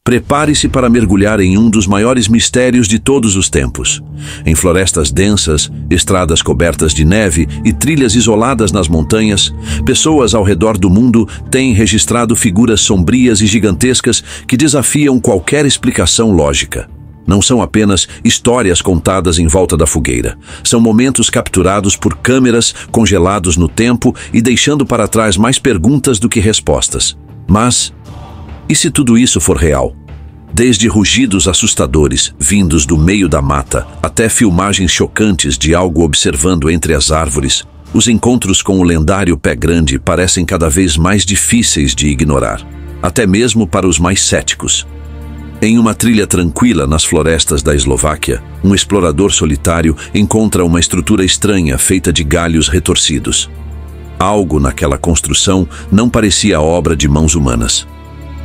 Prepare-se para mergulhar em um dos maiores mistérios de todos os tempos. Em florestas densas, estradas cobertas de neve e trilhas isoladas nas montanhas, pessoas ao redor do mundo têm registrado figuras sombrias e gigantescas que desafiam qualquer explicação lógica. Não são apenas histórias contadas em volta da fogueira. São momentos capturados por câmeras, congelados no tempo e deixando para trás mais perguntas do que respostas. Mas e se tudo isso for real? Desde rugidos assustadores, vindos do meio da mata, até filmagens chocantes de algo observando entre as árvores, os encontros com o lendário Pé Grande parecem cada vez mais difíceis de ignorar, até mesmo para os mais céticos. Em uma trilha tranquila nas florestas da Eslováquia, um explorador solitário encontra uma estrutura estranha feita de galhos retorcidos. Algo naquela construção não parecia obra de mãos humanas.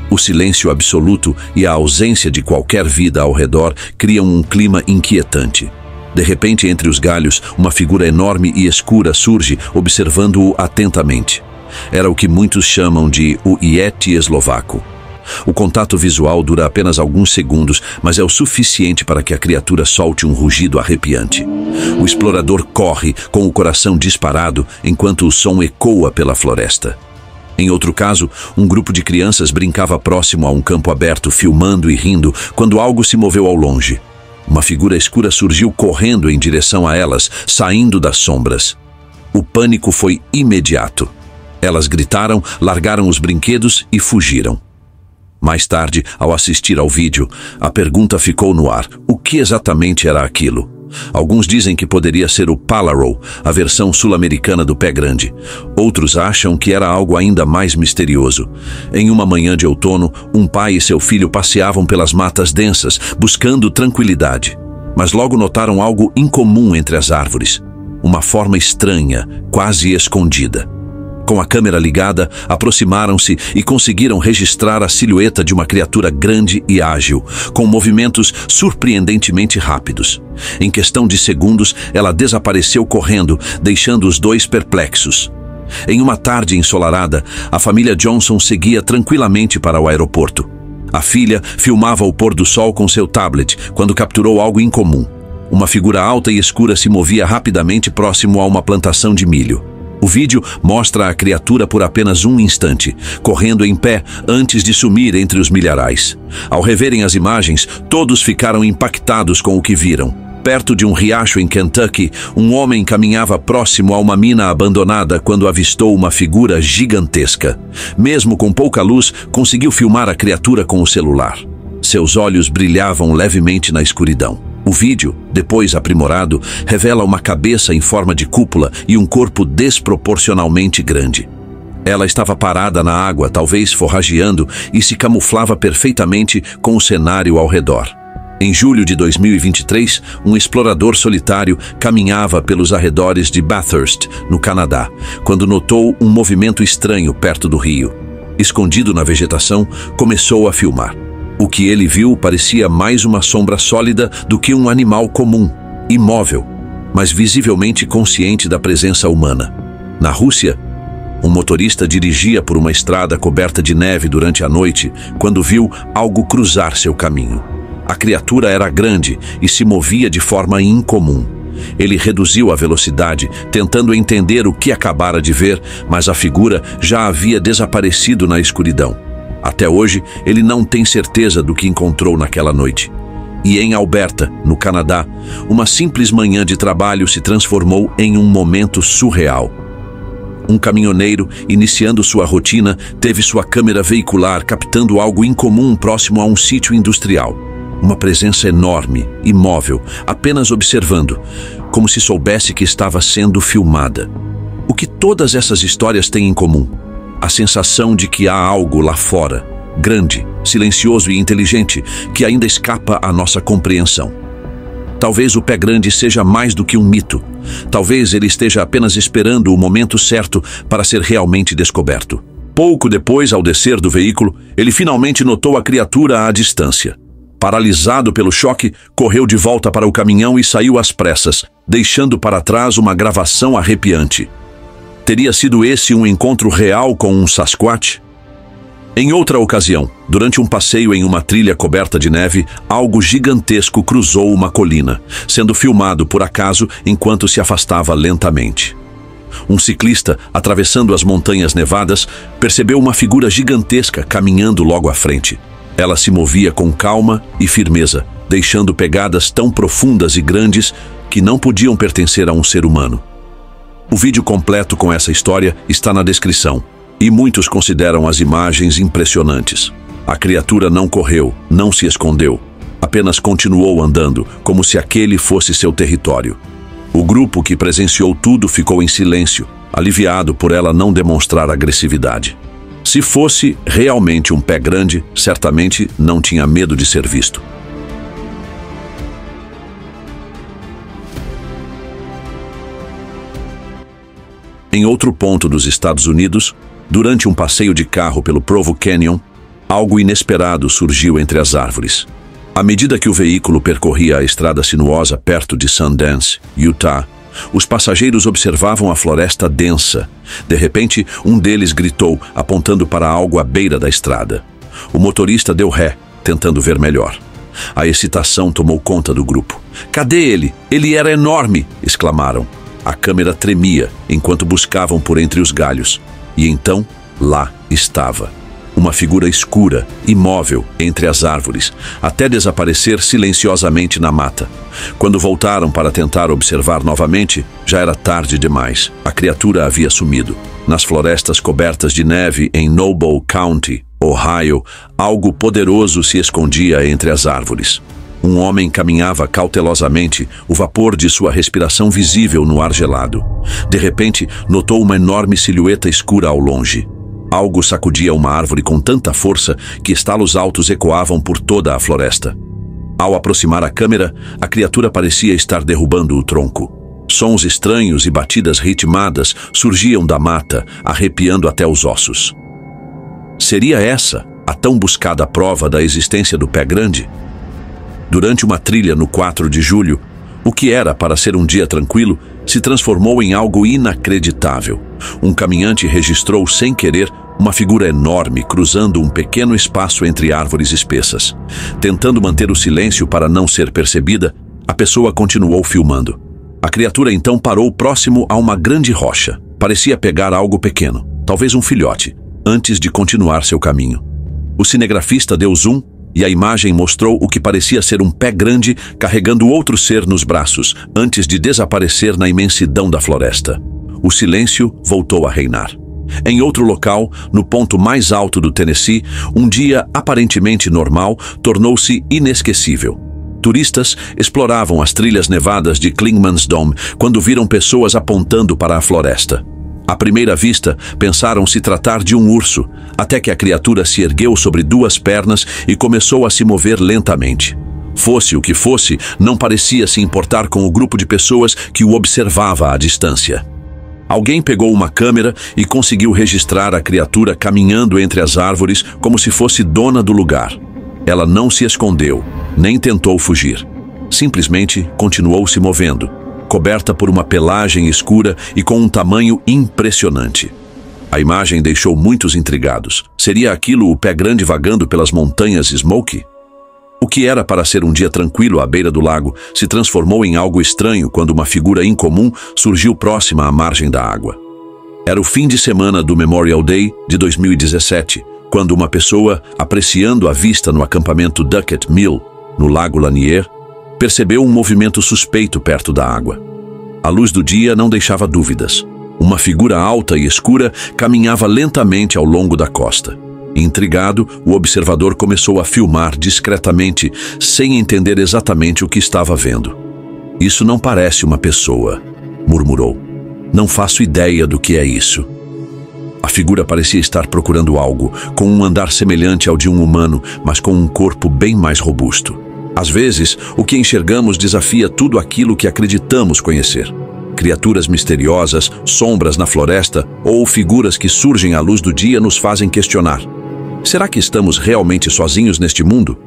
O silêncio absoluto e a ausência de qualquer vida ao redor criam um clima inquietante. De repente, entre os galhos, uma figura enorme e escura surge, observando-o atentamente. Era o que muitos chamam de o Yeti eslovaco. O contato visual dura apenas alguns segundos, mas é o suficiente para que a criatura solte um rugido arrepiante. O explorador corre, com o coração disparado, enquanto o som ecoa pela floresta. Em outro caso, um grupo de crianças brincava próximo a um campo aberto, filmando e rindo, quando algo se moveu ao longe. Uma figura escura surgiu correndo em direção a elas, saindo das sombras. O pânico foi imediato. Elas gritaram, largaram os brinquedos e fugiram. Mais tarde, ao assistir ao vídeo, a pergunta ficou no ar: o que exatamente era aquilo? Alguns dizem que poderia ser o Palarow, a versão sul-americana do Pé Grande. Outros acham que era algo ainda mais misterioso. Em uma manhã de outono, um pai e seu filho passeavam pelas matas densas, buscando tranquilidade. Mas logo notaram algo incomum entre as árvores. Uma forma estranha, quase escondida. Com a câmera ligada, aproximaram-se e conseguiram registrar a silhueta de uma criatura grande e ágil, com movimentos surpreendentemente rápidos. Em questão de segundos, ela desapareceu correndo, deixando os dois perplexos. Em uma tarde ensolarada, a família Johnson seguia tranquilamente para o aeroporto. A filha filmava o pôr do sol com seu tablet quando capturou algo incomum. Uma figura alta e escura se movia rapidamente próximo a uma plantação de milho. O vídeo mostra a criatura por apenas um instante, correndo em pé antes de sumir entre os milharais. Ao reverem as imagens, todos ficaram impactados com o que viram. Perto de um riacho em Kentucky, um homem caminhava próximo a uma mina abandonada quando avistou uma figura gigantesca. Mesmo com pouca luz, conseguiu filmar a criatura com o celular. Seus olhos brilhavam levemente na escuridão. O vídeo, depois aprimorado, revela uma cabeça em forma de cúpula e um corpo desproporcionalmente grande. Ela estava parada na água, talvez forrageando, e se camuflava perfeitamente com o cenário ao redor. Em julho de 2023, um explorador solitário caminhava pelos arredores de Bathurst, no Canadá, quando notou um movimento estranho perto do rio. Escondido na vegetação, começou a filmar. O que ele viu parecia mais uma sombra sólida do que um animal comum, imóvel, mas visivelmente consciente da presença humana. Na Rússia, um motorista dirigia por uma estrada coberta de neve durante a noite quando viu algo cruzar seu caminho. A criatura era grande e se movia de forma incomum. Ele reduziu a velocidade, tentando entender o que acabara de ver, mas a figura já havia desaparecido na escuridão. Até hoje, ele não tem certeza do que encontrou naquela noite. E em Alberta, no Canadá, uma simples manhã de trabalho se transformou em um momento surreal. Um caminhoneiro, iniciando sua rotina, teve sua câmera veicular captando algo incomum próximo a um sítio industrial. Uma presença enorme, imóvel, apenas observando, como se soubesse que estava sendo filmada. O que todas essas histórias têm em comum? A sensação de que há algo lá fora, grande, silencioso e inteligente, que ainda escapa à nossa compreensão. Talvez o Pé Grande seja mais do que um mito. Talvez ele esteja apenas esperando o momento certo para ser realmente descoberto. Pouco depois, ao descer do veículo, ele finalmente notou a criatura à distância. Paralisado pelo choque, correu de volta para o caminhão e saiu às pressas, deixando para trás uma gravação arrepiante. Teria sido esse um encontro real com um Sasquatch? Em outra ocasião, durante um passeio em uma trilha coberta de neve, algo gigantesco cruzou uma colina, sendo filmado por acaso enquanto se afastava lentamente. Um ciclista, atravessando as montanhas nevadas, percebeu uma figura gigantesca caminhando logo à frente. Ela se movia com calma e firmeza, deixando pegadas tão profundas e grandes que não podiam pertencer a um ser humano. O vídeo completo com essa história está na descrição, e muitos consideram as imagens impressionantes. A criatura não correu, não se escondeu, apenas continuou andando, como se aquele fosse seu território. O grupo que presenciou tudo ficou em silêncio, aliviado por ela não demonstrar agressividade. Se fosse realmente um pé grande, certamente não tinha medo de ser visto. Em outro ponto dos Estados Unidos, durante um passeio de carro pelo Provo Canyon, algo inesperado surgiu entre as árvores. À medida que o veículo percorria a estrada sinuosa perto de Sundance, Utah, os passageiros observavam a floresta densa. De repente, um deles gritou, apontando para algo à beira da estrada. O motorista deu ré, tentando ver melhor. A excitação tomou conta do grupo. "Cadê ele? Ele era enorme!" exclamaram. A câmera tremia enquanto buscavam por entre os galhos. E então, lá estava. Uma figura escura, imóvel, entre as árvores, até desaparecer silenciosamente na mata. Quando voltaram para tentar observar novamente, já era tarde demais. A criatura havia sumido. Nas florestas cobertas de neve em Noble County, Ohio, algo poderoso se escondia entre as árvores. Um homem caminhava cautelosamente, o vapor de sua respiração visível no ar gelado. De repente, notou uma enorme silhueta escura ao longe. Algo sacudia uma árvore com tanta força que estalos altos ecoavam por toda a floresta. Ao aproximar a câmera, a criatura parecia estar derrubando o tronco. Sons estranhos e batidas ritmadas surgiam da mata, arrepiando até os ossos. Seria essa a tão buscada prova da existência do pé grande? Durante uma trilha no 4 de julho, o que era para ser um dia tranquilo se transformou em algo inacreditável. Um caminhante registrou sem querer uma figura enorme cruzando um pequeno espaço entre árvores espessas. Tentando manter o silêncio para não ser percebida, a pessoa continuou filmando. A criatura então parou próximo a uma grande rocha. Parecia pegar algo pequeno, talvez um filhote, antes de continuar seu caminho. O cinegrafista deu zoom e a imagem mostrou o que parecia ser um pé grande carregando outro ser nos braços, antes de desaparecer na imensidão da floresta. O silêncio voltou a reinar. Em outro local, no ponto mais alto do Tennessee, um dia aparentemente normal tornou-se inesquecível. Turistas exploravam as trilhas nevadas de Clingman's Dome quando viram pessoas apontando para a floresta. À primeira vista, pensaram se tratar de um urso, até que a criatura se ergueu sobre duas pernas e começou a se mover lentamente. Fosse o que fosse, não parecia se importar com o grupo de pessoas que o observava à distância. Alguém pegou uma câmera e conseguiu registrar a criatura caminhando entre as árvores como se fosse dona do lugar. Ela não se escondeu, nem tentou fugir. Simplesmente continuou se movendo, coberta por uma pelagem escura e com um tamanho impressionante. A imagem deixou muitos intrigados. Seria aquilo o pé grande vagando pelas montanhas Smoky? O que era para ser um dia tranquilo à beira do lago se transformou em algo estranho quando uma figura incomum surgiu próxima à margem da água. Era o fim de semana do Memorial Day de 2017, quando uma pessoa, apreciando a vista no acampamento Duckett Mill, no Lago Lanier, percebeu um movimento suspeito perto da água. A luz do dia não deixava dúvidas. Uma figura alta e escura caminhava lentamente ao longo da costa. Intrigado, o observador começou a filmar discretamente, sem entender exatamente o que estava vendo. "Isso não parece uma pessoa", murmurou. "Não faço ideia do que é isso." A figura parecia estar procurando algo, com um andar semelhante ao de um humano, mas com um corpo bem mais robusto. Às vezes, o que enxergamos desafia tudo aquilo que acreditamos conhecer. Criaturas misteriosas, sombras na floresta ou figuras que surgem à luz do dia nos fazem questionar. Será que estamos realmente sozinhos neste mundo?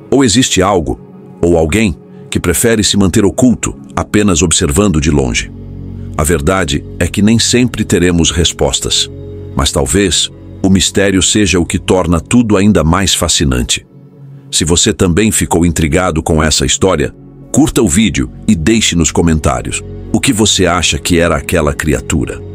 Ou existe algo, ou alguém, que prefere se manter oculto, apenas observando de longe? A verdade é que nem sempre teremos respostas, mas talvez o mistério seja o que torna tudo ainda mais fascinante. Se você também ficou intrigado com essa história, curta o vídeo e deixe nos comentários o que você acha que era aquela criatura.